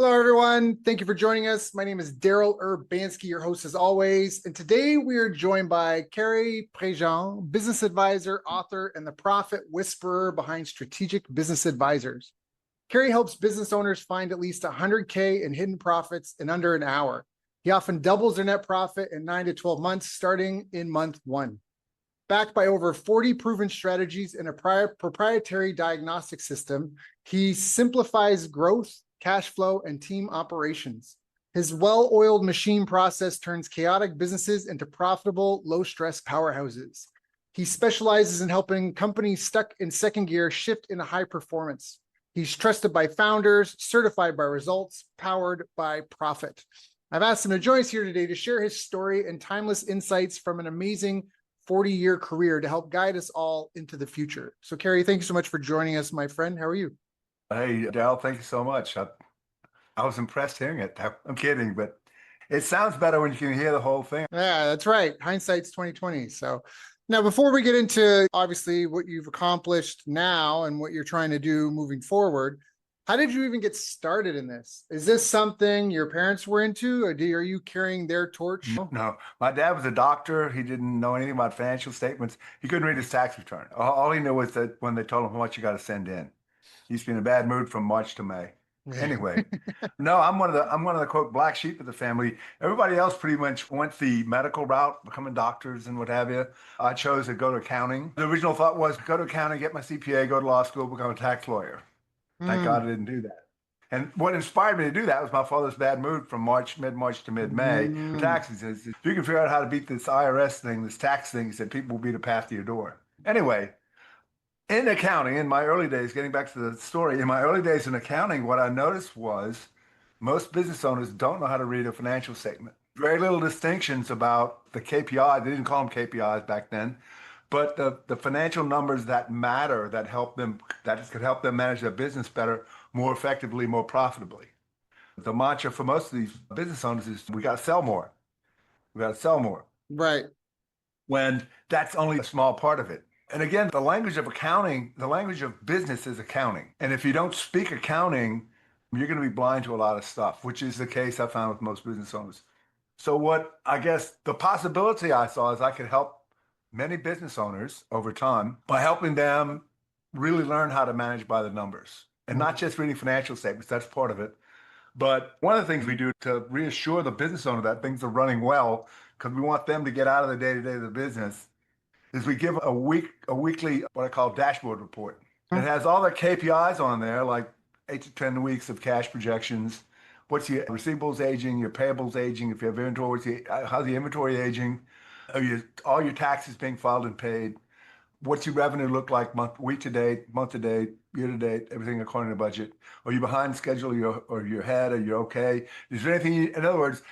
Hello, everyone. Thank you for joining us. My name is Daryl Urbanski, your host as always. And today we are joined by Cary Prejean, business advisor, author, and the profit whisperer behind Strategic Business Advisors. Cary helps business owners find at least 100K in hidden profits in under an hour. He often doubles their net profit in 9 to 12 months, starting in month one. Backed by over 40 proven strategies and a proprietary diagnostic system, he simplifies growth, cash flow, and team operations. His well-oiled machine process turns chaotic businesses into profitable, low-stress powerhouses. He specializes in helping companies stuck in second gear shift into high performance. He's trusted by founders, certified by results, powered by profit. I've asked him to join us here today to share his story and timeless insights from an amazing 40-year career to help guide us all into the future. So, Cary, thank you so much for joining us, my friend. How are you? Hey, Dal, thank you so much. I was impressed hearing it. I'm kidding, but it sounds better when you can hear the whole thing. Yeah, that's right. Hindsight's 2020. So now, before we get into obviously what you've accomplished now and what you're trying to do moving forward, how did you even get started in this? Is this something your parents were into, or are you carrying their torch? No, my dad was a doctor. He didn't know anything about financial statements. He couldn't read his tax return. All he knew was that when they told him how much you got to send in, he used to be in a bad mood from March to May. Anyway, no, I'm one of the quote black sheep of the family. Everybody else pretty much went the medical route, becoming doctors and what have you. I chose to go to accounting. The original thought was go to accounting, get my CPA, go to law school, become a tax lawyer. Thank God I didn't do that. And what inspired me to do that was my father's bad mood from mid-March to mid-May for taxes. If you can figure out how to beat this IRS thing, this tax thing, he said people will beat a path to your door. Anyway, in accounting, in my early days, getting back to the story, in my early days in accounting, what I noticed was most business owners don't know how to read a financial statement. Very little distinctions about the KPI. They didn't call them KPIs back then, but the financial numbers that matter, that could help them manage their business better, more effectively, more profitably. The mantra for most of these business owners is we got to sell more. We got to sell more. Right. When that's only a small part of it. And again, the language of accounting, the language of business is accounting. And if you don't speak accounting, you're going to be blind to a lot of stuff, which is the case I found with most business owners. So what I guess the possibility I saw is I could help many business owners over time by helping them really learn how to manage by the numbers and not just reading financial statements. That's part of it. But one of the things we do to reassure the business owner that things are running well, because we want them to get out of the day-to-day of the business, is we give a weekly, what I call dashboard report. It has all the KPIs on there, like 8 to 10 weeks of cash projections. What's your receivables aging, your payables aging, if you have inventory, how's the inventory aging? All your taxes being filed and paid? What's your revenue look like week to date, month to date, year to date, everything according to budget? Are you behind schedule or you're ahead or you're okay? Is there anything, in other words,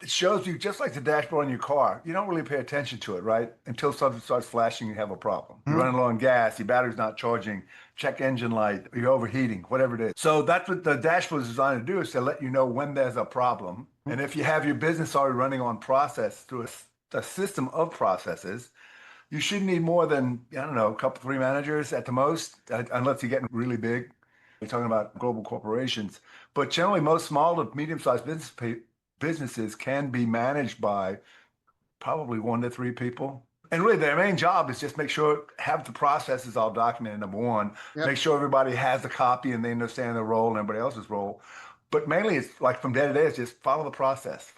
it shows you just like the dashboard on your car. You don't really pay attention to it, right? Until something starts flashing, you have a problem. You're running low on gas, your battery's not charging, check engine light, you're overheating, whatever it is. So that's what the dashboard is designed to do, is to let you know when there's a problem. And if you have your business already running on process through a system of processes, you shouldn't need more than, I don't know, a couple, 3 managers at the most, unless you're getting really big. You're talking about global corporations. But generally, most small to medium-sized businesses can be managed by probably 1 to 3 people. And really their main job is just have the processes all documented, number one, make sure everybody has a copy and they understand their role and everybody else's role. But mainly it's like from day to day, it's just follow the process.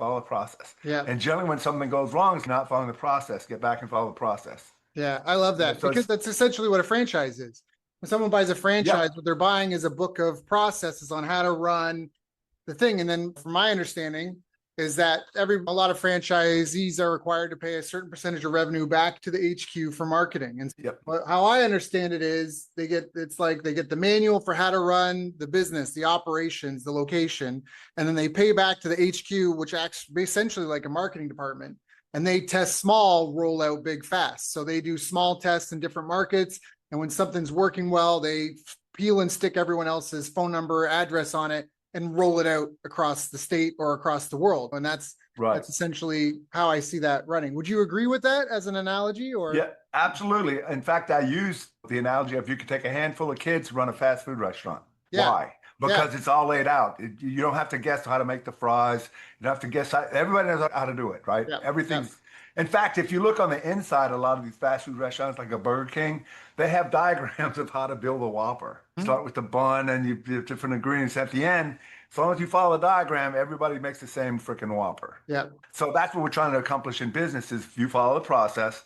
Yeah. And generally when something goes wrong, it's not following the process. Get back and follow the process. Yeah, I love that because that's essentially what a franchise is. When someone buys a franchise, what they're buying is a book of processes on how to run the thing. And then from my understanding is that a lot of franchisees are required to pay a certain percentage of revenue back to the HQ for marketing. And how I understand it is they get the manual for how to run the business, the operations, the location, and then they pay back to the HQ, which acts essentially like a marketing department. And they test small, roll out big fast. So they do small tests in different markets. And when something's working well, they peel and stick everyone else's phone number, address on it, and roll it out across the state or across the world. And that's essentially how I see that running. Would you agree with that as an analogy? Or yeah, absolutely. In fact, I use the analogy of you could take a handful of kids, run a fast food restaurant. Why? Yeah. because it's all laid out. You don't have to guess how to make the fries. You don't have to guess how, everybody knows how to do it, right? Yeah. Yeah. Everything's, in fact, if you look on the inside, a lot of these fast food restaurants like a Burger King, they have diagrams of how to build a Whopper. Mhm. Start with the bun and you have different ingredients at the end. As long as you follow the diagram, everybody makes the same freaking Whopper. Yeah. So that's what we're trying to accomplish in business is you follow the process.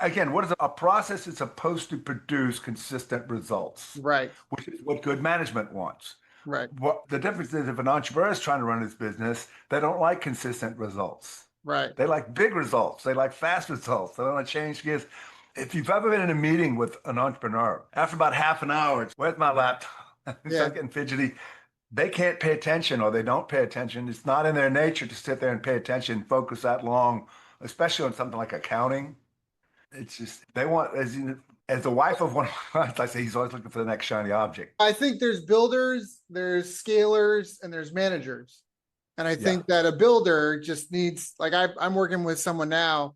Again, what is a process is supposed to produce consistent results, Right. which is what good management wants. Right. What the difference is if an entrepreneur is trying to run his business, they don't like consistent results. Right. They like big results. They like fast results. They don't want to change gears. If you've ever been in a meeting with an entrepreneur, after about half an hour, it's, where's my laptop? They Yeah. start getting fidgety. They can't pay attention or they don't pay attention. It's not in their nature to sit there and pay attention, focus that long, especially on something like accounting. It's just, they want, as the wife of one of my clients, I say he's always looking for the next shiny object. I think there's builders, there's scalers, and there's managers. And I Yeah. think that a builder just needs, like, I'm working with someone now,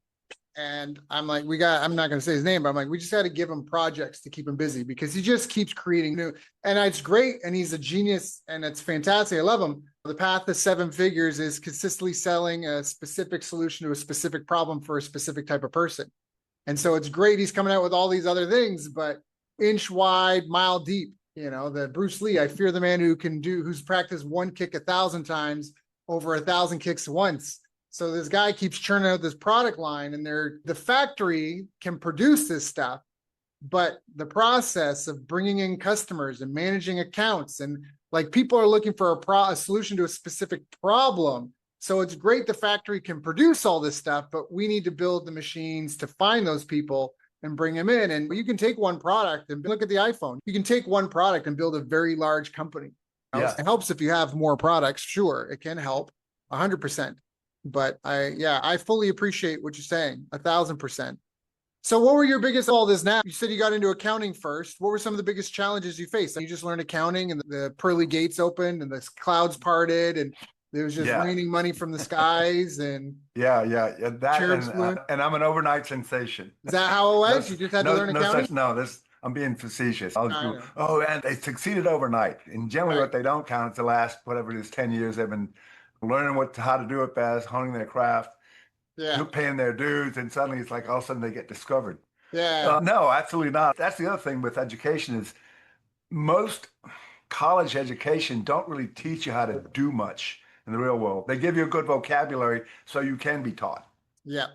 and I'm like, I'm not going to say his name, but I'm like, we just got to give him projects to keep him busy because he just keeps creating new. And it's great. And he's a genius and it's fantastic. I love him. The path to 7 figures is consistently selling a specific solution to a specific problem for a specific type of person. And so it's great. He's coming out with all these other things, but inch wide, mile deep. The Bruce Lee, I fear the man who's practiced one kick 1,000 times over 1,000 kicks once. So this guy keeps churning out this product line, and the factory can produce this stuff, but the process of bringing in customers and managing accounts and like people are looking for a solution to a specific problem. So it's great the factory can produce all this stuff, but we need to build the machines to find those people and bring them in. And you can take one product and look at the iPhone. You can take one product and build a very large company. Yeah. It helps if you have more products. Sure, it can help 100%. But I fully appreciate what you're saying, 1,000%. So what were your biggest all this now? You said you got into accounting first. What were some of the biggest challenges you faced? You just learned accounting and the pearly gates opened and the clouds parted and there was just raining money from the skies and yeah. That cherubs flew in? and I'm an overnight sensation. Is that how it was? You just had to learn accounting? I'm being facetious. And they succeeded overnight. And generally what they don't count is the last, whatever it is, 10 years they've been learning how to do it best, honing their craft, paying their dues, and suddenly it's like all of a sudden they get discovered. Yeah. No, absolutely not. That's the other thing with education is most college education don't really teach you how to do much in the real world. They give you a good vocabulary so you can be taught. Yeah.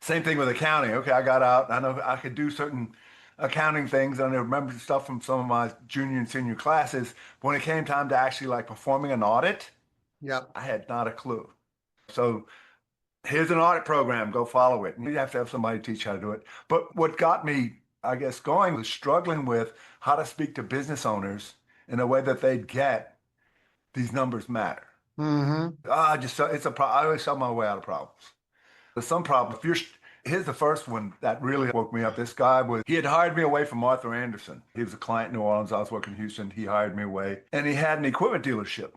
Same thing with accounting. Okay, I got out. I know I could do certain accounting things. And I remember stuff from some of my junior and senior classes. But when it came time to actually like performing an audit, I had not a clue. So here's an audit program. Go follow it. And you have to have somebody teach how to do it. But what got me, I guess, going was struggling with how to speak to business owners in a way that they'd get these numbers matter. Mm-hmm. It's a problem. I always sell my way out of problems. There's some problem. Here's the first one that really woke me up. This guy he had hired me away from Arthur Anderson. He was a client in New Orleans. I was working in Houston. He hired me away and he had an equipment dealership.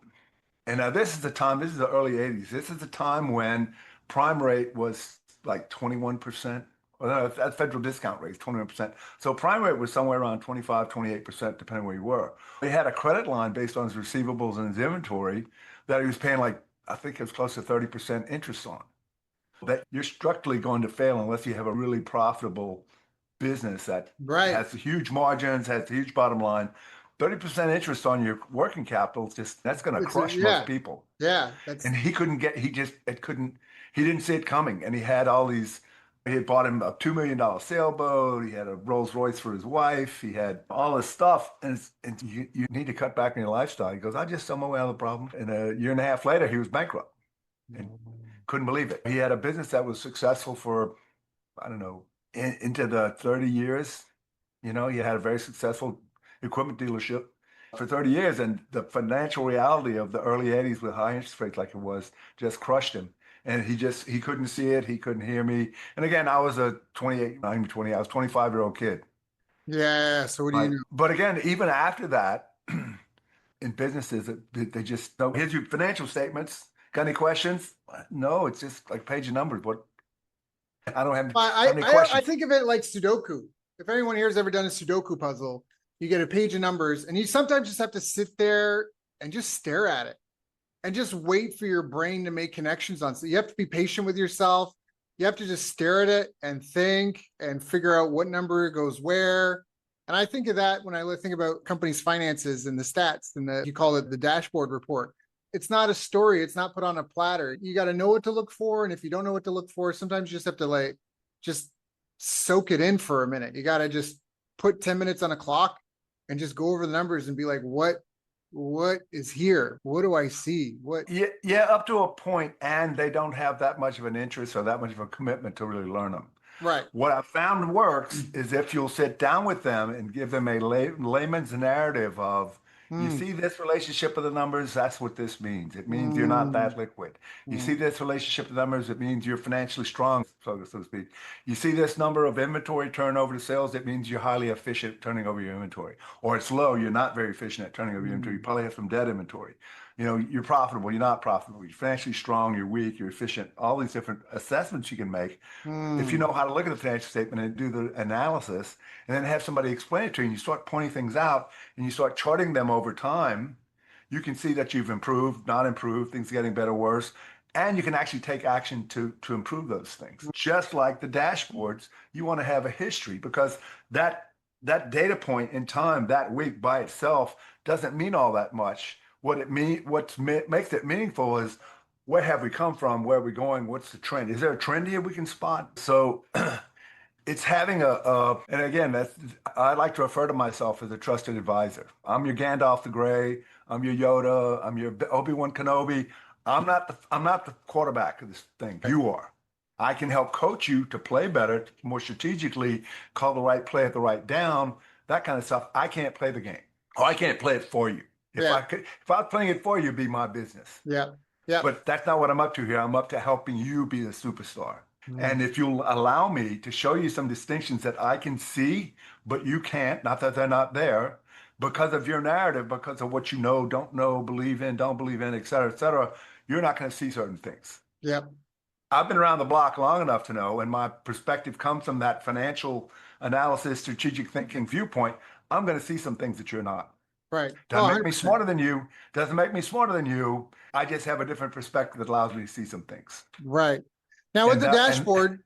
And now this is the early 80s. This is the time when prime rate was like 21%. Well, no, that federal discount rate is 21%. So prime rate was somewhere around 25, 28%, depending where you were. He had a credit line based on his receivables and his inventory that he was paying I think it was close to 30% interest on. That you're structurally going to fail unless you have a really profitable business that has huge margins, has a huge bottom line. 30% interest on your working capital, that's going to crush most people. Yeah. And he didn't see it coming. And he had he had bought him a $2 million sailboat. He had a Rolls Royce for his wife. He had all this stuff. And you need to cut back on your lifestyle. He goes, I just sell my way out of the problem. And a year and a half later, he was bankrupt. And couldn't believe it. He had a business that was successful for, I don't know, into the 30 years. He had a very successful equipment dealership for 30 years. And the financial reality of the early 80s with high interest rates like it was just crushed him. And he couldn't see it. He couldn't hear me. And again, I was a 28, not even 20, I was a 25-year-old kid. Yeah. So what do you know? But again, even after that, in businesses, they just, here's your financial statements. Got any questions? No, it's just like page of numbers. I don't have any questions. I think of it like Sudoku. If anyone here has ever done a Sudoku puzzle, you get a page of numbers, and you sometimes just have to sit there and just stare at it and just wait for your brain to make connections on. So you have to be patient with yourself. You have to just stare at it and think and figure out what number goes where. And I think of that when I think about companies' finances and the stats and you call it the dashboard report. It's not a story. It's not put on a platter. You got to know what to look for. And if you don't know what to look for, sometimes you just have to just soak it in for a minute. You got to just put 10 minutes on a clock and just go over the numbers and be like, what is here? What do I see? Yeah, up to a point, and they don't have that much of an interest or that much of a commitment to really learn them. Right. What I found works is if you'll sit down with them and give them a layman's narrative of, you see this relationship of the numbers, that's what this means. It means you're not that liquid. You see this relationship of the numbers, it means you're financially strong, so to speak. You see this number of inventory turnover to sales, it means you're highly efficient turning over your inventory. Or it's low, you're not very efficient at turning over your inventory. You probably have some dead inventory. You're profitable, you're not profitable. You're financially strong, you're weak, you're efficient. All these different assessments you can make if you know how to look at the financial statement and do the analysis, and then have somebody explain it to you, and you start pointing things out and you start charting them over time, you can see that you've improved, not improved, things are getting better, worse, and you can actually take action to improve those things. Just like the dashboards, you want to have a history, because that data point in time that week by itself doesn't mean all that much. What makes it meaningful is, where have we come from? Where are we going? What's the trend? Is there a trend here we can spot? So it's having and again, I like to refer to myself as a trusted advisor. I'm your Gandalf the Grey. I'm your Yoda. I'm your Obi-Wan Kenobi. I'm not the quarterback of this thing. You are. I can help coach you to play better, more strategically, call the right play at the right down, that kind of stuff. I can't play the game. Or I can't play it for you. If I was playing it for you, it'd be my business. Yeah. Yeah. But that's not what I'm up to here. I'm up to helping you be a superstar. And if you'll allow me to show you some distinctions that I can see, but you can't, not that they're not there, because of your narrative, because of what you know, don't know, believe in, don't believe in, et cetera, you're not going to see certain things. Yep. I've been around the block long enough to know, and my perspective comes from that financial analysis, strategic thinking viewpoint. I'm going to see some things that you're not. Right. Doesn't make me smarter than you. Doesn't make me smarter than you. I just have a different perspective that allows me to see some things. Right. Now with the dashboard,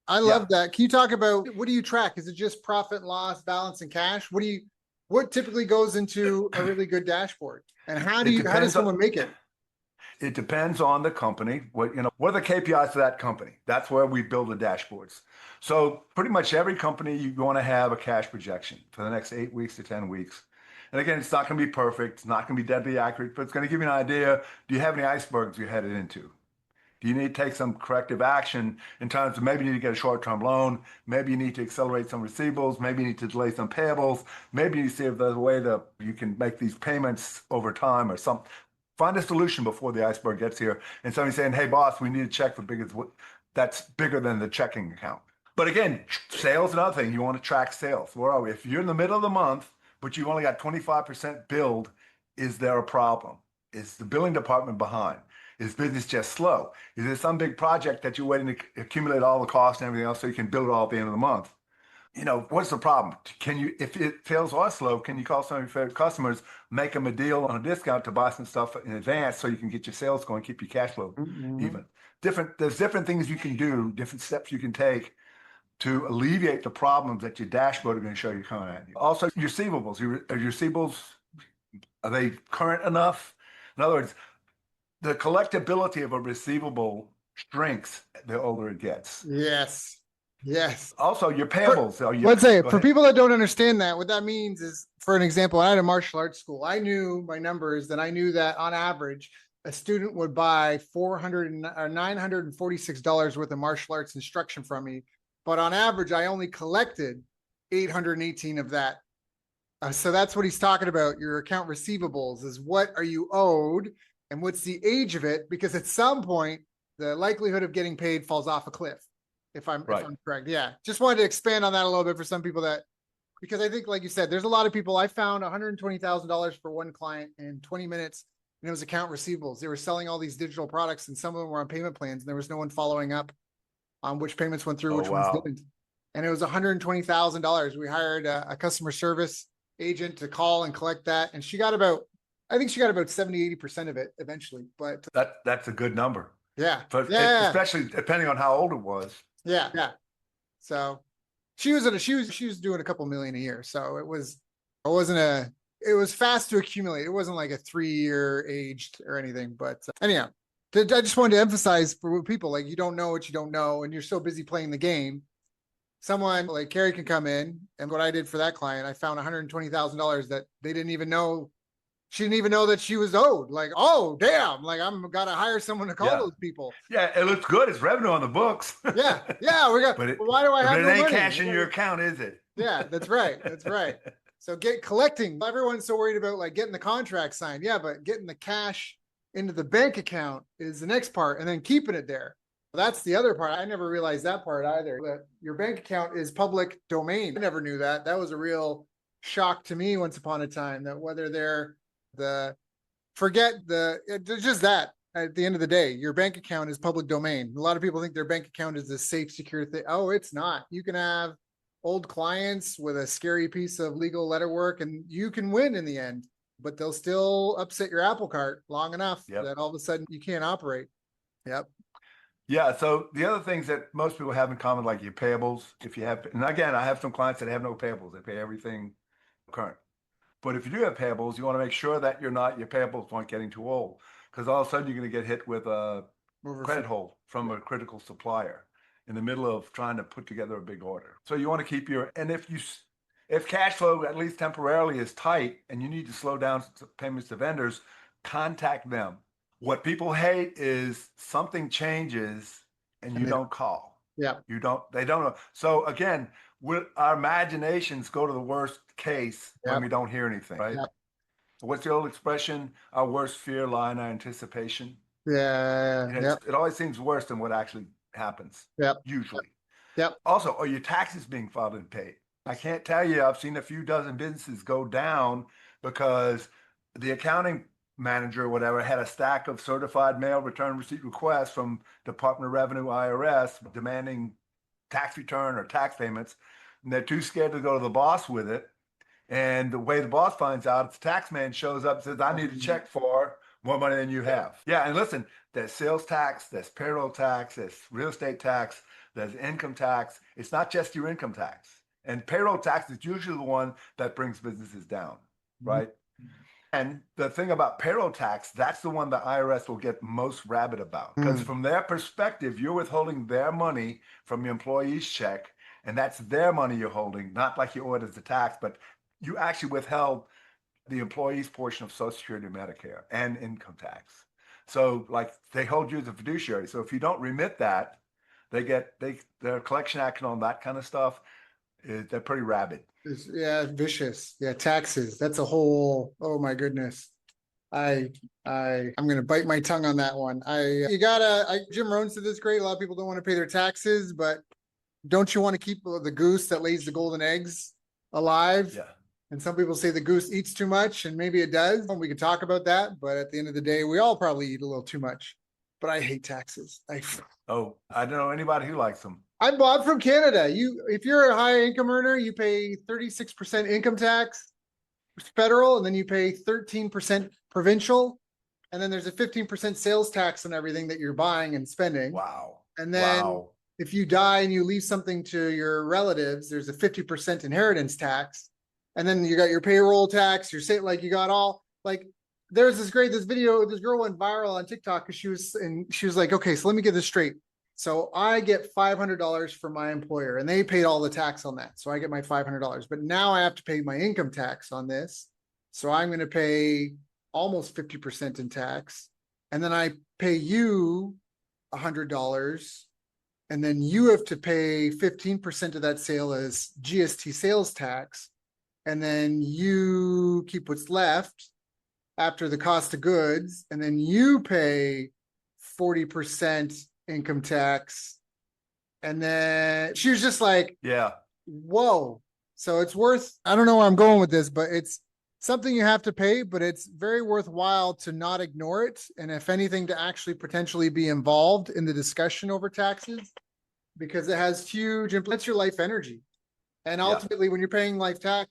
I love that. Can you talk about, what do you track? Is it just profit, loss, balance, and cash? What typically goes into a really good dashboard? And how does someone make it? It depends on the company. What are the KPIs for that company? That's where we build the dashboards. So pretty much every company, you want to have a cash projection for the next 8 weeks to 10 weeks. And again, it's not going to be perfect. It's not going to be deadly accurate, but it's going to give you an idea. Do you have any icebergs you're headed into? Do you need to take some corrective action in terms of, maybe you need to get a short-term loan, maybe you need to accelerate some receivables, maybe you need to delay some payables, maybe you see if there's a way that you can make these payments over time or something. Find a solution before the iceberg gets here. And somebody's saying, hey, boss, we need a check that's bigger than the checking account. But again, sales, another thing. You want to track sales. Where are we? If you're in the middle of the month, but you only got 25% billed, is there a problem? Is the billing department behind? Is business just slow? Is there some big project that you're waiting to accumulate all the costs and everything else so you can bill it all at the end of the month? What's the problem? If it fails or slow, can you call some of your customers, make them a deal on a discount to buy some stuff in advance so you can get your sales going, keep your cash flow even? There's different things you can do, different steps you can take to alleviate the problems that your dashboard are going to show you coming at you. Also, your receivables. Your receivables, are they current enough? In other words, the collectability of a receivable shrinks the older it gets. Yes. Yes. Also, your payables. Let's say, for people that don't understand that, what that means is, for an example, I had a martial arts school. I knew my numbers, that I knew that on average, a student would buy $946 worth of martial arts instruction from me. But on average, I only collected 818 of that. So that's what he's talking about. Your account receivables is, what are you owed and what's the age of it? Because at some point, the likelihood of getting paid falls off a cliff. If I'm correct. Yeah. Just wanted to expand on that a little bit for some people because I think, like you said, there's a lot of people. I found $120,000 for one client in 20 minutes, and it was account receivables. They were selling all these digital products, and some of them were on payment plans, and there was no one following up on which payments went through, which ones didn't. And it was $120,000. We hired a customer service agent to call and collect that. And I think she got about 70-80% of it eventually. But That's a good number. yeah, But yeah, especially depending on how old it was. yeah, yeah. So she was doing a couple million a year. So it was fast to accumulate. It wasn't like a 3-year aged or anything. But anyhow, I just wanted to emphasize for people, like, you don't know what you don't know, and you're so busy playing the game. Someone like Cary can come in, and what I did for that client, I found $120,000 that they didn't even know. She didn't even know that she was owed. Like, oh damn! Like, I'm gotta hire someone to call those people. Yeah, it looks good. It's revenue on the books. Yeah, we got. But Why do I have it no ain't money? cash in your account, is it? Yeah, that's right. That's right. So collecting. Everyone's so worried about like getting the contract signed. Yeah, but getting the cash into the bank account is the next part, and then keeping it there. That's the other part. I never realized that part either. That your bank account is public domain. I never knew that. That was a real shock to me once upon a time. That whether they're just that. At the end of the day, your bank account is public domain. A lot of people think their bank account is a safe, secure thing. Oh, it's not. You can have old clients with a scary piece of legal letter work, and you can win in the end, but they'll still upset your apple cart long enough that all of a sudden you can't operate. Yep. Yeah. So the other things that most people have in common, like your payables, if you have, and again, I have some clients that have no payables. They pay everything current. But if you do have payables, you want to make sure that your payables aren't getting too old, because all of a sudden you're going to get hit with a credit hold from a critical supplier in the middle of trying to put together a big order. So you want to keep and if cash flow, at least temporarily, is tight and you need to slow down payments to vendors, contact them. What people hate is something changes and you don't call. Yeah. They don't know. So again, our imaginations go to the worst case when we don't hear anything, right? Yep. What's the old expression? Our worst fear lie in our anticipation. Yeah. It always seems worse than what actually happens. Yep. Usually. Yep. Also, are your taxes being filed and paid? I can't tell you. I've seen a few dozen businesses go down because the accounting manager or whatever had a stack of certified mail return receipt requests from Department of Revenue, IRS, demanding tax return or tax payments, and they're too scared to go to the boss with it. And the way the boss finds out, it's the tax man shows up and says, I need a check for more money than you have. Yeah, and listen, there's sales tax, there's payroll tax, there's real estate tax, there's income tax. It's not just your income tax. And payroll tax is usually the one that brings businesses down, right? And the thing about payroll tax, that's the one the IRS will get most rabid about. Because from their perspective, you're withholding their money from your employee's check, and that's their money you're holding, not like you owe it as a tax, but you actually withheld the employee's portion of Social Security, Medicare, and income tax. So like they hold you as a fiduciary. So if you don't remit that, their collection action on that kind of stuff, they're pretty rabid. Vicious. Yeah, taxes. That's a whole, oh my goodness. I'm gonna bite my tongue on that one. Jim Rohn said this great. A lot of people don't want to pay their taxes, but don't you want to keep the goose that lays the golden eggs alive? Yeah. And some people say the goose eats too much, and maybe it does. We could talk about that, but at the end of the day, we all probably eat a little too much. But I hate taxes. I don't know anybody who likes them. I'm Bob from Canada. If you're a high income earner, you pay 36% income tax, federal, and then you pay 13% provincial. And then there's a 15% sales tax on everything that you're buying and spending. Wow. And then if you die and you leave something to your relatives, there's a 50% inheritance tax. And then you got your payroll tax, you got all, like, there's this video, this girl went viral on TikTok because she was like, okay, so let me get this straight. So I get $500 from my employer and they paid all the tax on that. So I get my $500, but now I have to pay my income tax on this. So I'm going to pay almost 50% in tax. And then I pay you $100. And then you have to pay 15% of that sale as GST sales tax. And then you keep what's left after the cost of goods. And then you pay 40% income tax. And then she was just like, yeah, whoa. So it's worth, I don't know where I'm going with this, but it's something you have to pay, but it's very worthwhile to not ignore it. And if anything, to actually potentially be involved in the discussion over taxes, because it has huge influence, your life energy. And Yeah. ultimately, when you're paying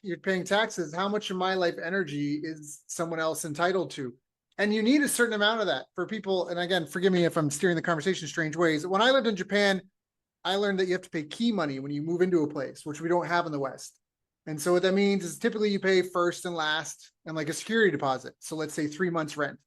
you're paying taxes. How much of my life energy is someone else entitled to? And you need a certain amount of that for people. And again, forgive me if I'm steering the conversation strange ways. When I lived in Japan, I learned that you have to pay key money when you move into a place, which we don't have in the West. And so what that means is typically you pay first and last and like a security deposit. So let's say 3 months rent.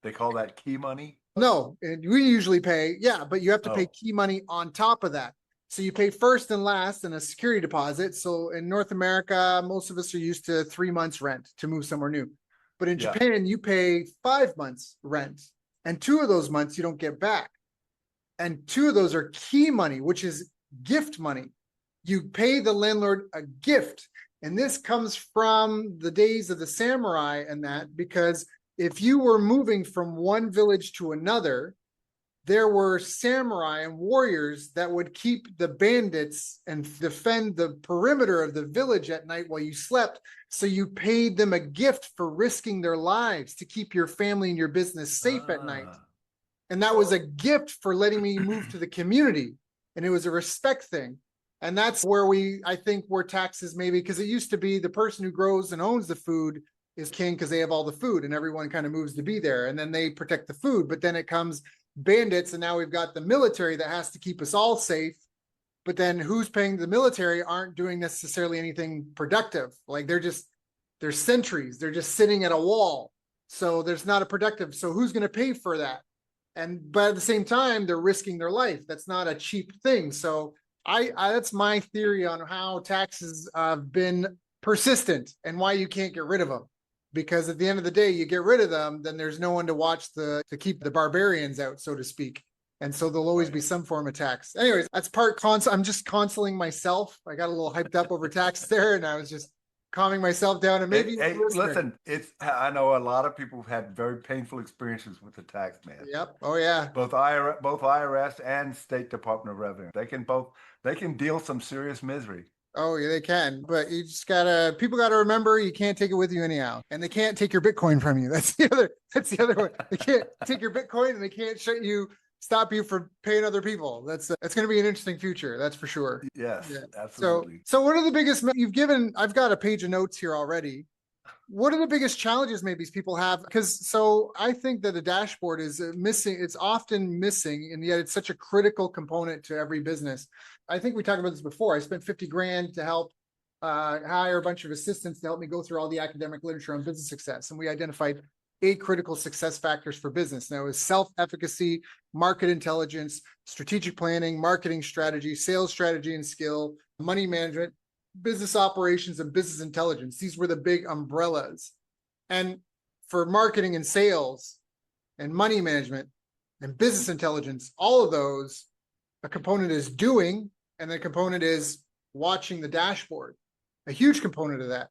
They call that key money. No, and we usually pay, yeah, but you have to pay Oh, key money on top of that. So you pay first and last and a security deposit. So in North America, most of us are used to 3 months rent to move somewhere new. But in yeah. Japan, you pay 5 months rent, and 2 of those months you don't get back. And 2 of those are key money, which is gift money. You pay the landlord a gift. And this comes from the days of the samurai and that, because if you were moving from one village to another, there were samurai and warriors that would keep the bandits and defend the perimeter of the village at night while you slept. So you paid them a gift for risking their lives to keep your family and your business safe at night. Ah. And that was a gift for letting me move to the community. And it was a respect thing. And that's where I think, where taxes maybe, because it used to be the person who grows and owns the food is king because they have all the food and everyone kind of moves to be there and then they protect the food. But then it comes bandits, and now we've got the military that has to keep us all safe. But then who's paying the military aren't doing necessarily anything productive. Like they're sentries, they're just sitting at a wall. So there's not a productive. So who's going to pay for that? But at the same time, they're risking their life. That's not a cheap thing. So I that's my theory on how taxes have been persistent and why you can't get rid of them. Because at the end of the day, you get rid of them, then there's no one to watch to keep the barbarians out, so to speak. And so there'll always Right. be some form of tax. Anyways, that's I'm just consoling myself. I got a little hyped up over tax there, and I was just calming myself down. And maybe Hey, listening. listen, I know a lot of people have had very painful experiences with the tax man. Yep. Oh yeah. Both IRS and State Department of Revenue. They can deal some serious misery. Oh yeah, they can. But you just gotta people gotta remember you can't take it with you anyhow. And they can't take your Bitcoin from you. That's the other one. They can't take your Bitcoin, and they can't stop you from paying other people. That's gonna be an interesting future, that's for sure. Yes, Yeah. So absolutely. so what are the biggest you've given? I've got a page of notes here already. What are the biggest challenges maybe people have? Because so I think that a dashboard is missing. It's often missing, and yet it's such a critical component to every business. I think we talked about this before. I spent 50 grand to help hire a bunch of assistants to help me go through all the academic literature on business success. And we identified 8 critical success factors for business. Now, it was self-efficacy, market intelligence, strategic planning, marketing strategy, sales strategy and skill, money management, business operations, and business intelligence. These were the big umbrellas. And for marketing and sales and money management and business intelligence, all of those, a component is doing, and the component is watching the dashboard, a huge component of that.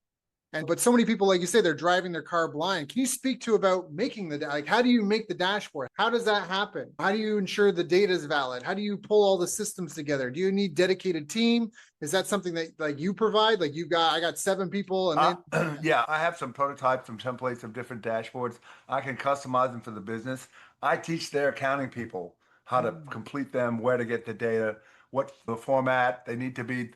But so many people, like you say, they're driving their car blind. Can you speak to about making how do you make the dashboard? How does that happen? How do you ensure the data is valid? How do you pull all the systems together? Do you need dedicated team? Is that something that like you provide? Like I got 7 people and then Yeah, I have some prototypes, some templates of different dashboards. I can customize them for the business. I teach their accounting people how to complete them, where to get the data, what the format they need to be.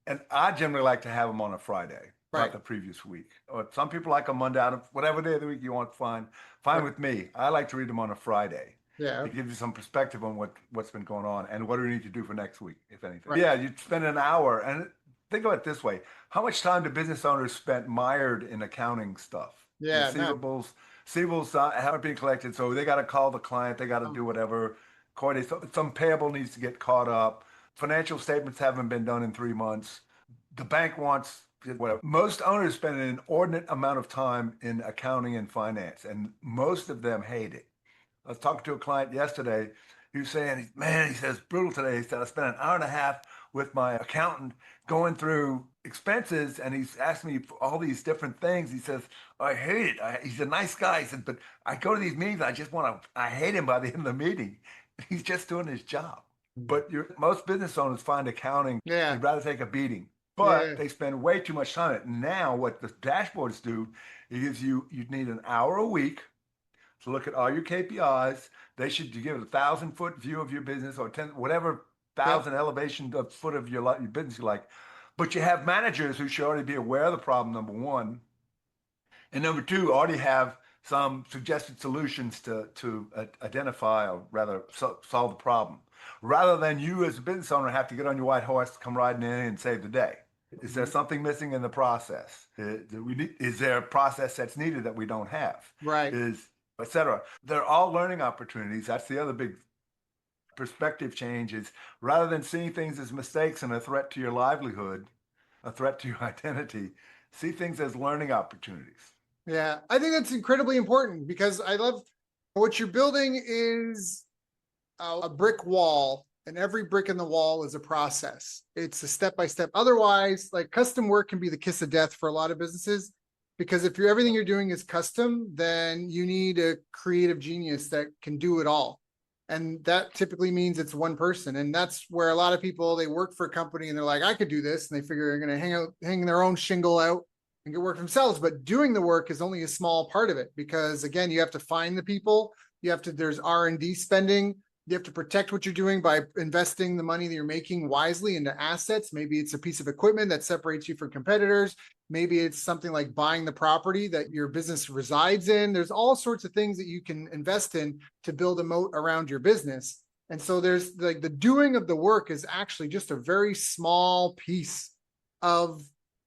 And I generally like to have them on a Friday, not right, the previous week. Or some people like a Monday, out of whatever day of the week you want, fine right, with me. I like to read them on a Friday. yeah, It gives you some perspective on what's been going on and what do we need to do for next week, if anything. right, Yeah, you spend an hour, and think of it this way: how much time do business owners spend mired in accounting stuff? yeah, none. Receivables haven't been collected, so they got to call the client, they got to Um, do whatever. Coordinate. Some payable needs to get caught up. Financial statements haven't been done in 3 months. The bank wants whatever. Most owners spend an inordinate amount of time in accounting and finance, and most of them hate it. I was talking to a client yesterday. He was saying, man, he says, brutal today. He said, I spent an hour and a half with my accountant going through expenses, and he's asked me for all these different things. He says, I hate it. He's a nice guy. He said, but I go to these meetings, I hate him by the end of the meeting. He's just doing his job. But most business owners find accounting, yeah, they'd rather take a beating, but yeah, they spend way too much time on it. Now, what the dashboards do, it gives you need an hour a week to look at all your KPIs. They should give a 1,000 foot view of your business or 10, whatever yep, thousand elevation of foot of your business you like. But you have managers who should already be aware of the problem, number one. And number two, already have some suggested solutions to identify or rather solve the problem. Rather than you as a business owner have to get on your white horse, come riding in and save the day. Is there something missing in the process? Is there a process that's needed that we don't have? Right. Et cetera. They're all learning opportunities. That's the other big perspective change is rather than seeing things as mistakes and a threat to your livelihood, a threat to your identity, see things as learning opportunities. Yeah, I think that's incredibly important because I love what you're building is a brick wall, and every brick in the wall is a process. It's a step-by-step. Otherwise, like custom work can be the kiss of death for a lot of businesses because if everything you're doing is custom, then you need a creative genius that can do it all. And that typically means it's one person. And that's where a lot of people, they work for a company and they're like, I could do this. And they figure they're going to hang their own shingle out and get work themselves. But doing the work is only a small part of it because again, you have to find the people. There's R&D spending. You have to protect what you're doing by investing the money that you're making wisely into assets. Maybe it's a piece of equipment that separates you from competitors. Maybe it's something like buying the property that your business resides in. There's all sorts of things that you can invest in to build a moat around your business. And so there's like the doing of the work is actually just a very small piece of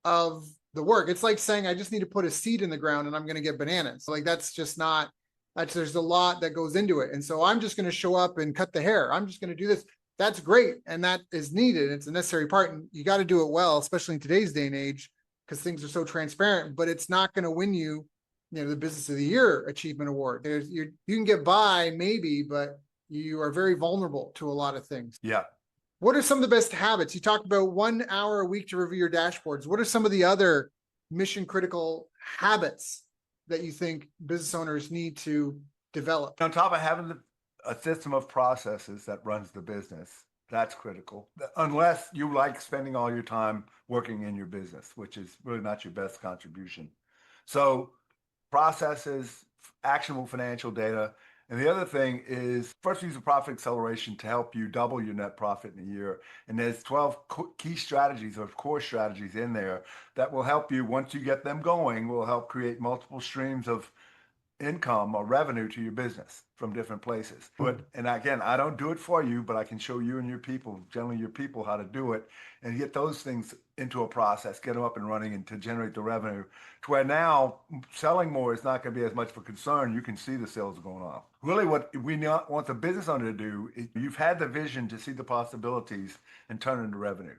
the work. It's like saying, I just need to put a seed in the ground and I'm going to get bananas. Like that's just not, there's a lot that goes into it. And so I'm just going to show up and cut the hair. I'm just going to do this. That's great. And that is needed. It's a necessary part. And you got to do it well, especially in today's day and age, because things are so transparent, but it's not going to win you, the Business of the Year Achievement Award. You can get by maybe, but you are very vulnerable to a lot of things. Yeah. What are some of the best habits? You talked about 1 hour a week to review your dashboards. What are some of the other mission critical habits that you think business owners need to develop? On top of having a system of processes that runs the business, that's critical. Unless you like spending all your time working in your business, which is really not your best contribution. So processes, actionable financial data. And the other thing is first use of profit acceleration to help you double your net profit in a year. And there's 12 key strategies or core strategies in there that will help you once you get them going, will help create multiple streams of income or revenue to your business from different places. And again, I don't do it for you, but I can show you and your people, generally your people, how to do it and get those things into a process, get them up and running and to generate the revenue to where now selling more is not going to be as much of a concern. You can see the sales going off. Really what we want the business owner to do is you've had the vision to see the possibilities and turn it into revenue.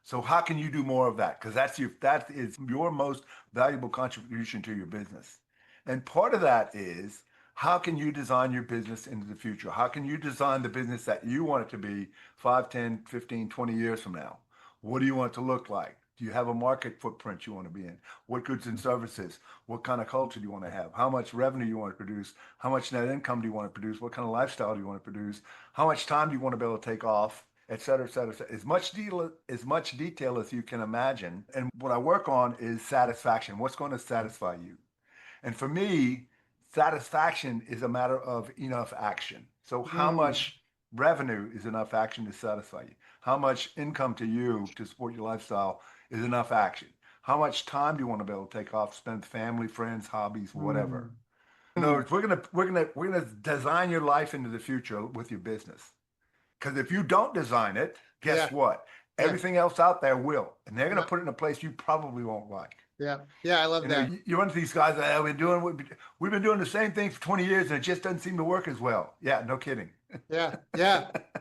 So how can you do more of that? Because that is your most valuable contribution to your business. And part of that is how can you design your business into the future? How can you design the business that you want it to be 5, 10, 15, 20 years from now? What do you want it to look like? Do you have a market footprint you want to be in? What goods and services? What kind of culture do you want to have? How much revenue you want to produce? How much net income do you want to produce? What kind of lifestyle do you want to produce? How much time do you want to be able to take off? Et cetera, et cetera, et cetera. As much detail as you can imagine. And what I work on is satisfaction. What's going to satisfy you? And for me, satisfaction is a matter of enough action. So how much revenue is enough action to satisfy you? How much income to you to support your lifestyle is enough action? How much time do you want to be able to take off, spend with family, friends, hobbies, whatever? In other words, we're gonna design your life into the future with your business. Because if you don't design it, guess what? Everything else out there will, and they're gonna put it in a place you probably won't like. Yeah, I love that. You run to these guys that we've been doing the same thing for 20 years, and it just doesn't seem to work as well. Yeah, no kidding. Yeah.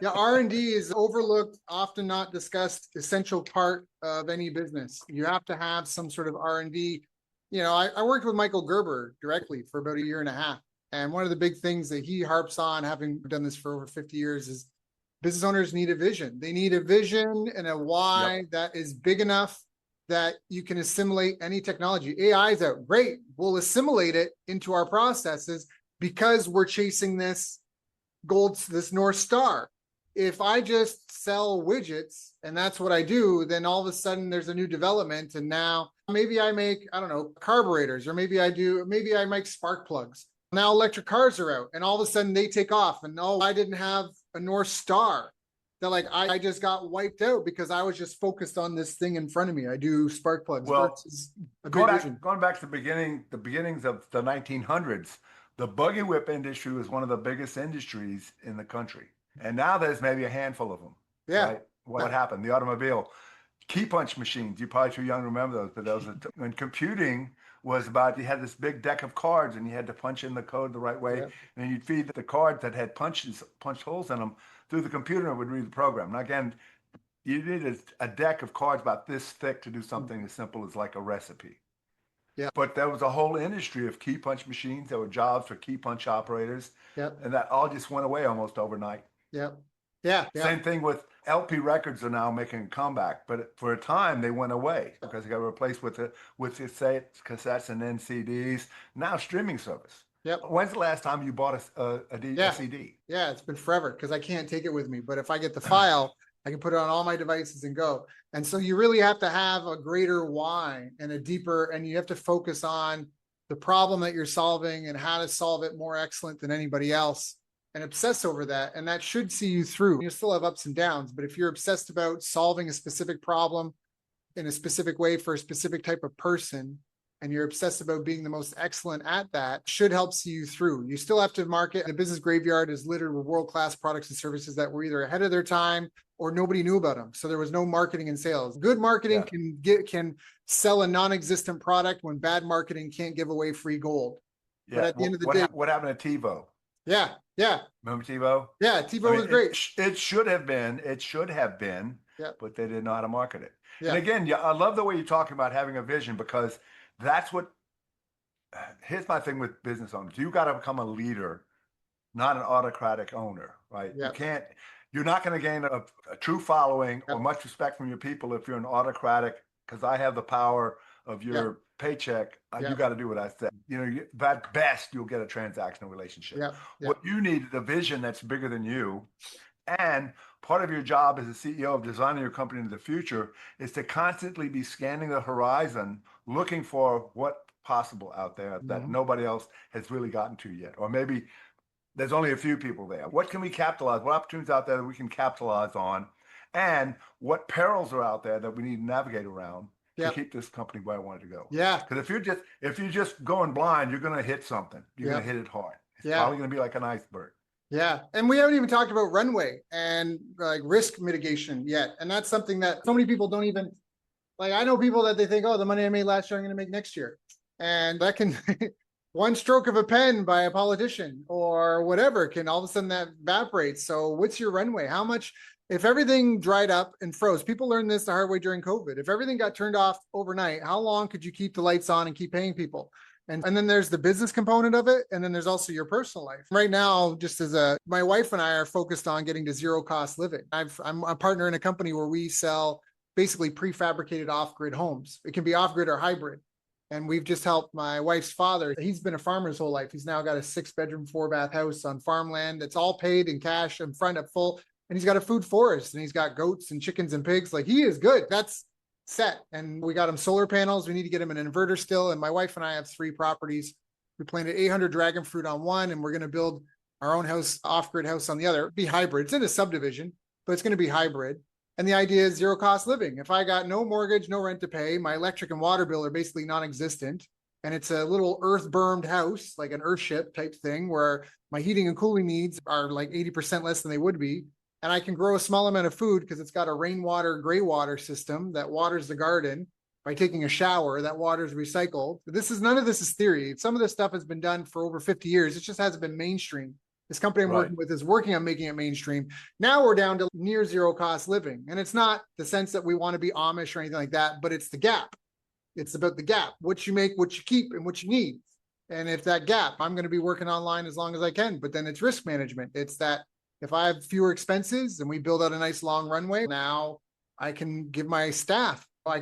R&D is overlooked, often not discussed, essential part of any business. You have to have some sort of R&D. I worked with Michael Gerber directly for about 1.5 years. And one of the big things that he harps on, having done this for over 50 years, is business owners need a vision. They need a vision and a why that is big enough that you can assimilate any technology. AI is out. Great. We'll assimilate it into our processes because we're chasing this North Star. If I just sell widgets and that's what I do, then all of a sudden there's a new development. And now maybe I make, carburetors, or maybe I make spark plugs. Now electric cars are out and all of a sudden they take off and I didn't have a North Star that like I just got wiped out because I was just focused on this thing in front of me. I do spark plugs Well, versus a big vision. going back to the beginnings of the 1900s, the buggy whip industry was one of the biggest industries in the country. And now there's maybe a handful of them, Yeah. right? What happened? The automobile key punch machines. You're probably too young to remember those, but those when computing was about, you had this big deck of cards and you had to punch in the code the right way. Yeah. And you'd feed the cards that had punched holes in them through the computer and it would read the program. Now again, you needed a deck of cards about this thick to do something as simple as like a recipe. Yeah. But there was a whole industry of key punch machines. There were jobs for key punch operators. Yeah. And that all just went away almost overnight. Yeah. Yeah. Same thing with LP records are now making a comeback, but for a time they went away because they got replaced with cassettes and then CDs. Now streaming service. Yep. When's the last time you bought a CD? Yeah, it's been forever because I can't take it with me. But if I get the file, I can put it on all my devices and go. And so you really have to have a greater why and a deeper, and you have to focus on the problem that you're solving and how to solve it more excellent than anybody else and obsess over that. And that should see you through. You still have ups and downs, but if you're obsessed about solving a specific problem in a specific way for a specific type of person, and you're obsessed about being the most excellent at that, should help see you through. You still have to market. The business graveyard is littered with world-class products and services that were either ahead of their time or nobody knew about them. So there was no marketing and sales. Good marketing can sell a non-existent product when bad marketing can't give away free gold. Yeah. But at the end of the day, what happened to TiVo? Yeah. Remember TiVo? Yeah, TiVo was great. It should have been, Yeah. but they didn't know how to market it. Yeah. And again, I love the way you're talking about having a vision because that's what, here's my thing with business owners. You got to become a leader, not an autocratic owner, right? Yeah. You're not going to gain a true following or much respect from your people if you're an autocratic, because I have the power of your paycheck. You got to do what I said. At best, you'll get a transactional relationship. What you need is a vision that's bigger than you. And part of your job as a CEO of designing your company into the future is to constantly be scanning the horizon, looking for what's possible out there that nobody else has really gotten to yet. Or maybe there's only a few people there. What can we capitalize? What opportunities out there that we can capitalize on? And what perils are out there that we need to navigate around to keep this company where I want it to go? Yeah. Because if you're just going blind, you're going to hit something. You're going to hit it hard. It's probably going to be like an iceberg. Yeah. And we haven't even talked about runway and like risk mitigation yet. And that's something that so many people don't even, like, I know people that they think, oh, the money I made last year, I'm going to make next year. And that can, one stroke of a pen by a politician or whatever can all of a sudden that evaporates. So what's your runway? How much, if everything dried up and froze, people learned this the hard way during COVID. If everything got turned off overnight, how long could you keep the lights on and keep paying people? And then there's the business component of it. And then there's also your personal life. Right now, my wife and I are focused on getting to zero cost living. I'm a partner in a company where we sell basically prefabricated off-grid homes. It can be off-grid or hybrid. And we've just helped my wife's father. He's been a farmer his whole life. He's now got a 6-bedroom, 4-bath house on farmland. It's all paid in cash in front of full. And he's got a food forest and he's got goats and chickens and pigs. Like, he is good. That's set. And we got him solar panels. We need to get him an inverter still. And my wife and I have 3 properties. We planted 800 dragon fruit on one, and we're going to build our own house, off-grid house on the other. Be hybrid. It's in a subdivision, but it's going to be hybrid. And the idea is zero cost living. If I got no mortgage, no rent to pay, my electric and water bill are basically non-existent. And it's a little earth bermed house, like an earthship type thing, where my heating and cooling needs are like 80% less than they would be. And I can grow a small amount of food because it's got a rainwater, gray water system that waters the garden by taking a shower. That water is recycled. None of this is theory. Some of this stuff has been done for over 50 years. It just hasn't been mainstream. This company I'm working with is working on making it mainstream. Now we're down to near zero cost living. And it's not the sense that we want to be Amish or anything like that, but it's the gap. It's about the gap, what you make, what you keep, and what you need. And if that gap, I'm going to be working online as long as I can, but then it's risk management. It's that if I have fewer expenses and we build out a nice long runway, now I can give my staff a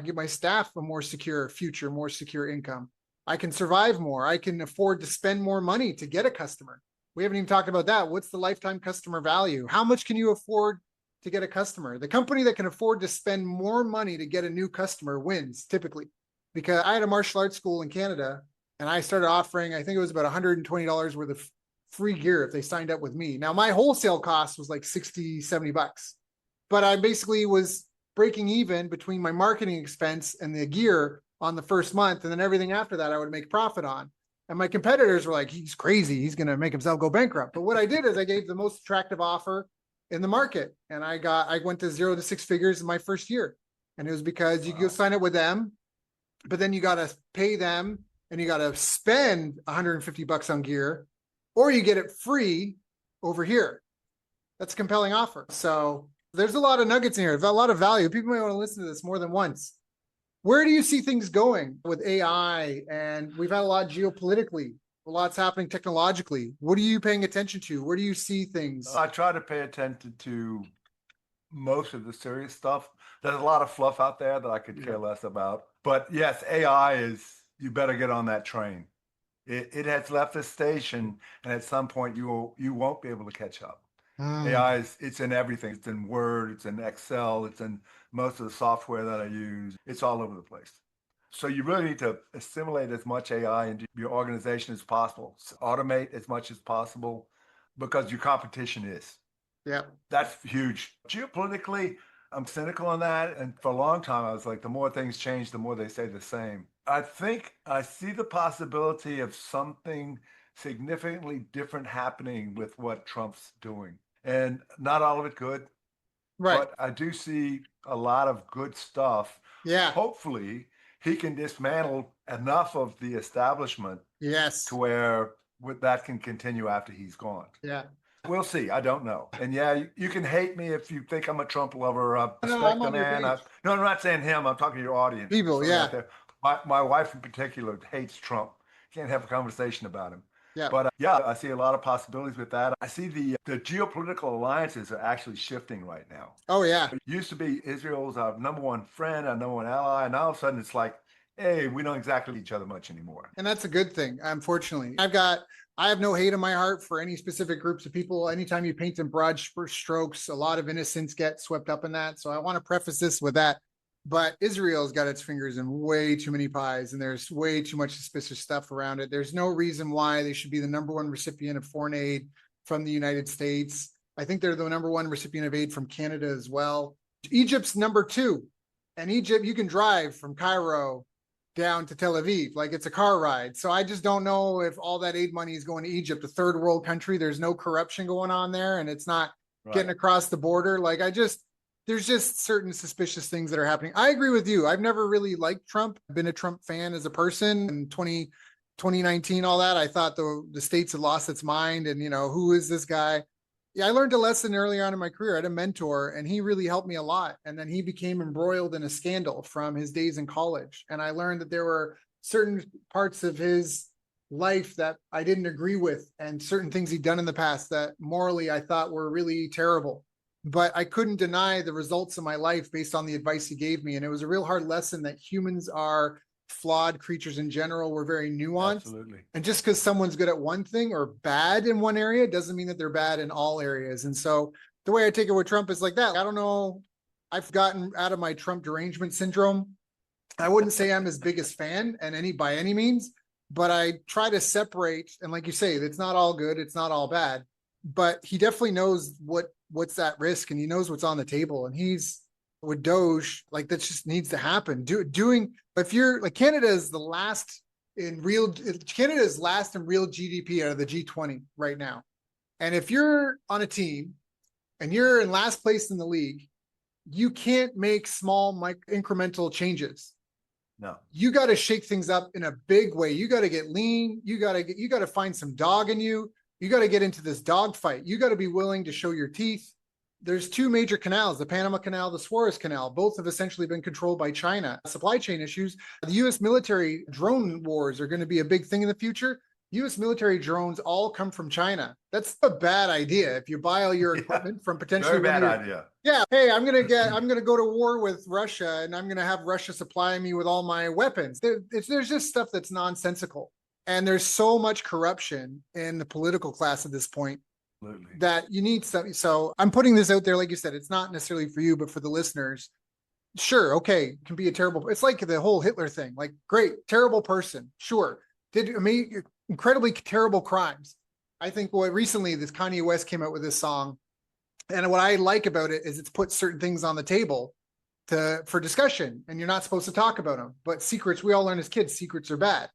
more secure future, more secure income. I can survive more. I can afford to spend more money to get a customer. We haven't even talked about that. What's the lifetime customer value? How much can you afford to get a customer? The company that can afford to spend more money to get a new customer wins typically. Because I had a martial arts school in Canada and I started offering, I think it was about $120 worth of free gear if they signed up with me. Now my wholesale cost was like 60, $70. but I basically was breaking even between my marketing expense and the gear on the first month. And then everything after that, I would make profit on. And my competitors were like, he's crazy. He's going to make himself go bankrupt. But what I did is I gave the most attractive offer in the market. And I went to 0 to 6 figures in my first year. And it was because you go sign up with them, but then you got to pay them and you got to spend $150 on gear, or you get it free over here. That's a compelling offer. So there's a lot of nuggets in here, a lot of value. People may want to listen to this more than once. Where do you see things going with AI? And we've had a lot geopolitically, a lot's happening technologically. What are you paying attention to? Where do you see things? I try to pay attention to most of the serious stuff. There's a lot of fluff out there that I could care less about. But yes, AI is, you better get on that train. It has left the station, and at some point you won't be able to catch up. AI it's in everything. It's in Word, it's in Excel, it's in most of the software that I use. It's all over the place. So you really need to assimilate as much AI into your organization as possible. Automate as much as possible, because your competition is. Yeah. That's huge. Geopolitically, I'm cynical on that. And for a long time, I was like, the more things change, the more they stay the same. I think I see the possibility of something significantly different happening with what Trump's doing. And not all of it good, Right. but I do see a lot of good stuff. Yeah. Hopefully, he can dismantle enough of the establishment Yes. to where that can continue after he's gone. Yeah. We'll see. I don't know. And yeah, you can hate me if you think I'm a Trump lover. I respect I'm the on your man. page. No, I'm not saying him. I'm talking to your audience. People, Somebody yeah. out there. My wife in particular hates Trump. Can't have a conversation about him. Yeah. But yeah, I see a lot of possibilities with that. I see the geopolitical alliances are actually shifting right now. Oh, yeah. It used to be Israel's our number one friend, our number one ally, and all of a sudden it's like, hey, we don't exactly each other much anymore. And that's a good thing, unfortunately. I have no hate in my heart for any specific groups of people. Anytime you paint in broad strokes, a lot of innocents get swept up in that. So I want to preface this with that. But Israel's got its fingers in way too many pies, and there's way too much suspicious stuff around it. There's no reason why they should be the number one recipient of foreign aid from the United States. I think they're the number one recipient of aid from Canada as well. Egypt's number 2. And Egypt, you can drive from Cairo down to Tel Aviv, like it's a car ride. So I just don't know if all that aid money is going to Egypt, a third world country. There's no corruption going on there, and it's not getting across the border. Like there's just certain suspicious things that are happening. I agree with you. I've never really liked Trump. I've been a Trump fan as a person. In 2019, all that, I thought the states had lost its mind, and who is this guy? Yeah, I learned a lesson early on in my career. I had a mentor, and he really helped me a lot. And then he became embroiled in a scandal from his days in college. And I learned that there were certain parts of his life that I didn't agree with, and certain things he'd done in the past that morally I thought were really terrible. But I couldn't deny the results of my life based on the advice he gave me. And it was a real hard lesson that humans are flawed creatures in general. We're very nuanced. Absolutely. And just because someone's good at one thing or bad in one area doesn't mean that they're bad in all areas. And so the way I take it with Trump is like that. I don't know. I've gotten out of my Trump derangement syndrome. I wouldn't say I'm his biggest fan by any means, but I try to separate. And like you say, it's not all good. It's not all bad, but he definitely knows what's at risk, and he knows what's on the table. And he's with Doge, like that just needs to happen. If you're like Canada is last in real GDP out of the G20 right now. And if you're on a team and you're in last place in the league, you can't make small incremental changes. No. You got to shake things up in a big way. You got to get lean. You got to find some dog in you. You got to get into this dog fight. You got to be willing to show your teeth. There's 2 major canals, the Panama Canal, the Suez Canal. Both have essentially been controlled by China. Supply chain issues. The U.S. military drone wars are going to be a big thing in the future. U.S. military drones all come from China. That's a bad idea. If you buy all your equipment from potentially very bad idea. Yeah. Hey, I'm going to go to war with Russia, and I'm going to have Russia supply me with all my weapons. There's just stuff that's nonsensical. And there's so much corruption in the political class at this point. Absolutely. That you need something. So I'm putting this out there. Like you said, it's not necessarily for you, but for the listeners. Sure. Okay. It can be a terrible. It's like the whole Hitler thing. Like, great, terrible person. Sure. Did incredibly terrible crimes. I think recently this Kanye West came out with this song. And what I like about it is it's put certain things on the table for discussion, and you're not supposed to talk about them. But secrets, we all learn as kids, secrets are bad.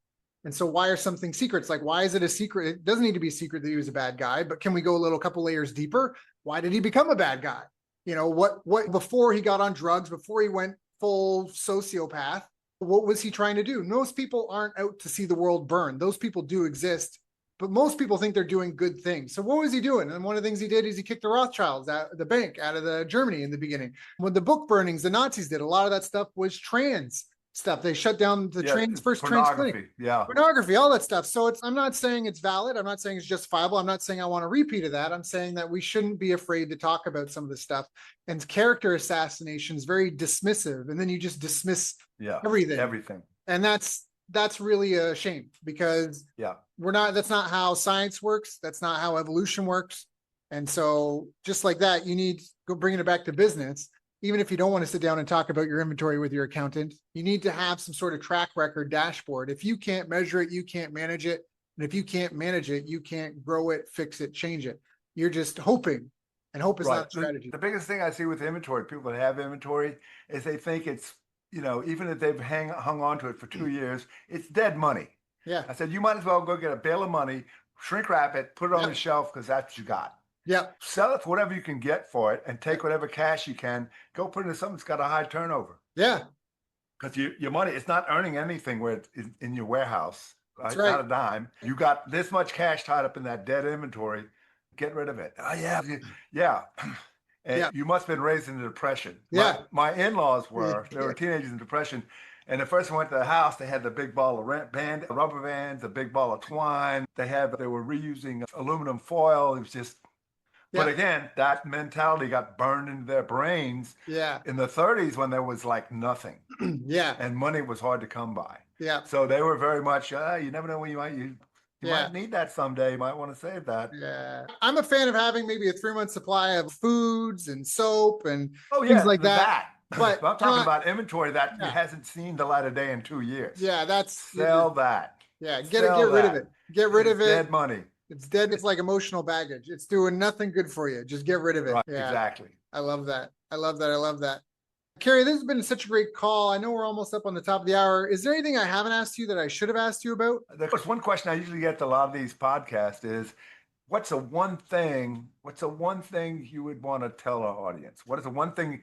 And so why are something secrets? Like, why is it a secret? It doesn't need to be a secret that he was a bad guy, but can we go a couple layers deeper? Why did he become a bad guy? What before he got on drugs, before he went full sociopath, what was he trying to do? Most people aren't out to see the world burn. Those people do exist, but most people think they're doing good things. So what was he doing? And one of the things he did is he kicked the Rothschilds out of the bank, out of Germany in the beginning. When the book burnings, the Nazis did, a lot of that stuff was trans stuff. They shut down the first trans clinic. Yeah. Pornography, all that stuff. So I'm not saying it's valid. I'm not saying it's justifiable. I'm not saying I want a repeat of that. I'm saying that we shouldn't be afraid to talk about some of this stuff. And character assassination is very dismissive. And then you just dismiss everything. And that's really a shame, because that's not how science works. That's not how evolution works. And so just like that, you need to go bringing it back to business. Even if you don't want to sit down and talk about your inventory with your accountant, you need to have some sort of track record dashboard. If you can't measure it, you can't manage it. And if you can't manage it, you can't grow it, fix it, change it. You're just hoping, and hope is not a strategy. The biggest thing I see with inventory, people that have inventory, is they think it's, even if they've hung on to it for 2 years, it's dead money. Yeah. I said, you might as well go get a bale of money, shrink wrap it, put it on the shelf, because that's what you got. Yeah. Sell it for whatever you can get for it, and take whatever cash you can. Go put it into something that's got a high turnover. Yeah. Because your money, it's not earning anything where it's in your warehouse. That's right. Not a dime. You got this much cash tied up in that dead inventory. Get rid of it. Oh, yeah. And you must have been raised in the Depression. Yeah. My in-laws were teenagers in Depression. And the first one went to the house, they had the big ball of rubber bands, a big ball of twine. They were reusing aluminum foil. It was just, but again, that mentality got burned into their brains in the 30s when there was like nothing. And money was hard to come by. Yeah. So they were very much, you never know when you might need that someday. You might want to save that. Yeah. I'm a fan of having maybe a 3-month supply of foods and soap and things like that. But I'm talking about inventory that hasn't seen the light of day in 2 years. Yeah, sell that. Yeah, get rid of it. Get rid of it. Dead money. It's dead. It's like emotional baggage. It's doing nothing good for you. Just get rid of it. Right, exactly. I love that. I love that. Cary, this has been such a great call. I know we're almost up on the top of the hour. Is there anything I haven't asked you that I should have asked you about? There's one question I usually get to a lot of these podcasts is, what's the one thing you would want to tell our audience? What is the one thing,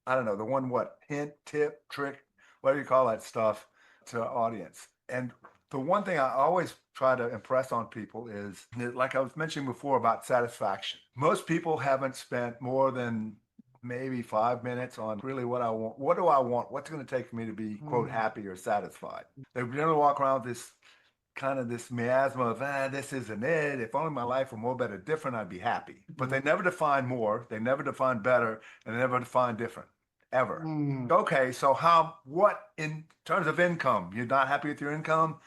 I don't know, the one hint, tip, trick, whatever you call that stuff, to our audience? And the one thing I always try to impress on people is, like I was mentioning before, about satisfaction. Most people haven't spent more than maybe 5 minutes on really what I want. What do I want? What's going to take for me to be, quote, happy or satisfied? They generally walk around with this miasma of, this isn't it. If only my life were more, better, different, I'd be happy. But they never define more. They never define better. And they never define different. Ever. Okay, so what in terms of income? You're not happy with your income?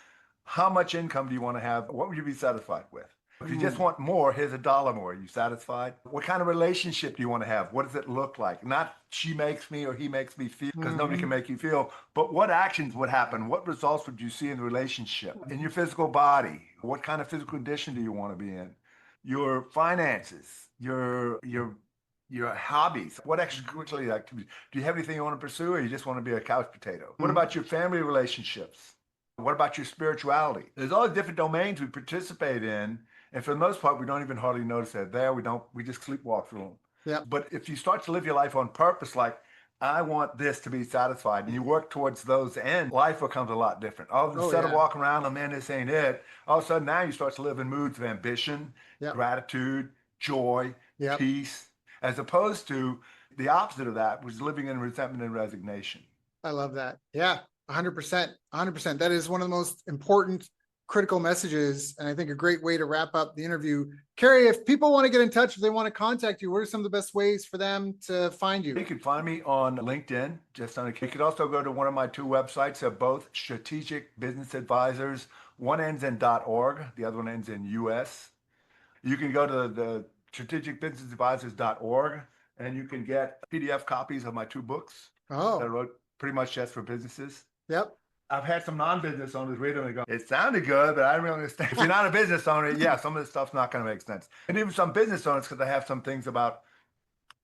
How much income do you want to have? What would you be satisfied with? If you just want more, here's $1 more. Are you satisfied? What kind of relationship do you want to have? What does it look like? Not she makes me or he makes me feel, because nobody can make you feel, but what actions would happen? What results would you see in the relationship? In your physical body, what kind of physical condition do you want to be in? Your finances, your hobbies, what extracurricular activities? Do you have anything you want to pursue, or you just want to be a couch potato? What about your family relationships? What about your spirituality? There's all the different domains we participate in, and for the most part, we don't even hardly notice they're there. We just sleepwalk through them. Yeah. But if you start to live your life on purpose, like, I want this to be satisfied, and you work towards those ends, life becomes a lot different. Instead of walking around, man, this ain't it, all of a sudden now you start to live in moods of ambition, gratitude, joy, peace, as opposed to the opposite of that, which is living in resentment and resignation. I love that. Yeah, 100%. 100%. That is one of the most important critical messages, and I think a great way to wrap up the interview. Cary, if people want to get in touch, if they want to contact you, what are some of the best ways for them to find you? You can find me on LinkedIn, you could also go to one of my 2 websites. They're both Strategic Business Advisors. One ends in .org, the other one ends in US. You can go to the strategicbusinessadvisors.org, and you can get PDF copies of my 2 books that I wrote pretty much just for businesses. Yep. I've had some non-business owners read them and go, it sounded good, but I don't really understand. If you're not a business owner, some of this stuff's not going to make sense. And even some business owners, because I have some things about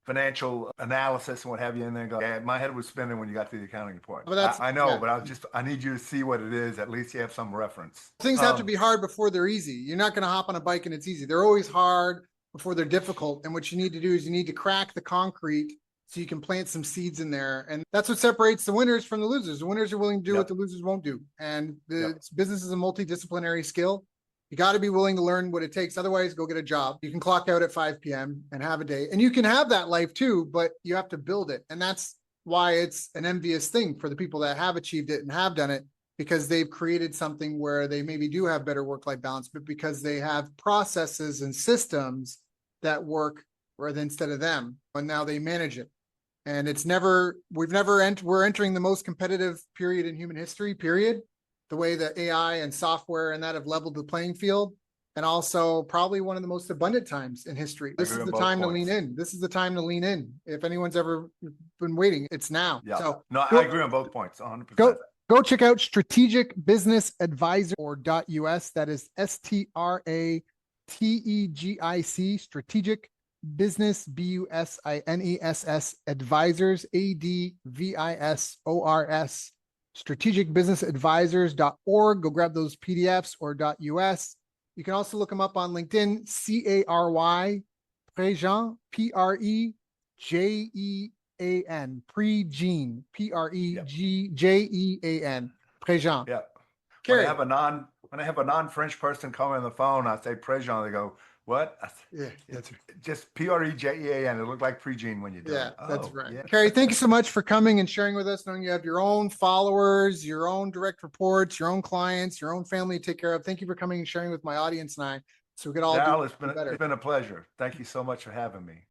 financial analysis and what have you, and then go, yeah, my head was spinning when you got to the accounting report. But that's, I know, yeah. but I need you to see what it is. At least you have some reference. Things have to be hard before they're easy. You're not going to hop on a bike and it's easy. They're always hard before they're difficult. And what you need to do is you need to crack the concrete so you can plant some seeds in there. And that's what separates the winners from the losers. The winners are willing to do what the losers won't do. And the business is a multidisciplinary skill. You got to be willing to learn what it takes. Otherwise, go get a job. You can clock out at 5 p.m. and have a day. And you can have that life too, but you have to build it. And that's why it's an envious thing for the people that have achieved it and have done it, because they've created something where they maybe do have better work-life balance, but because they have processes and systems that work rather instead of them. And now they manage it. And we're entering the most competitive period in human history, period. The way that AI and software and that have leveled the playing field, and also probably one of the most abundant times in history. This is the time to lean in. This is the time to lean in. If anyone's ever been waiting, it's now. Yeah. So no, I agree on both points, 100%. Go check out Strategic Business Advisor or .us. That is STRATEGIC, Strategic Business, BUSINESS Advisors, ADVISORS. strategicbusinessadvisors.org. Go grab those PDFs, or .us. You can also look them up on LinkedIn, Cary Prejean, Prejean, Prejean, Prejean, Prejean. Yeah. Cary. When I have a non-French person call me on the phone, I say Prejean. They go, what? Yeah, that's just Prejean. It looked like Prejean when you do it. Yeah, that's right. Yeah. Cary, thank you so much for coming and sharing with us, knowing you have your own followers, your own direct reports, your own clients, your own family to take care of. Thank you for coming and sharing with my audience and I, so we could all do it's been a pleasure. Thank you so much for having me.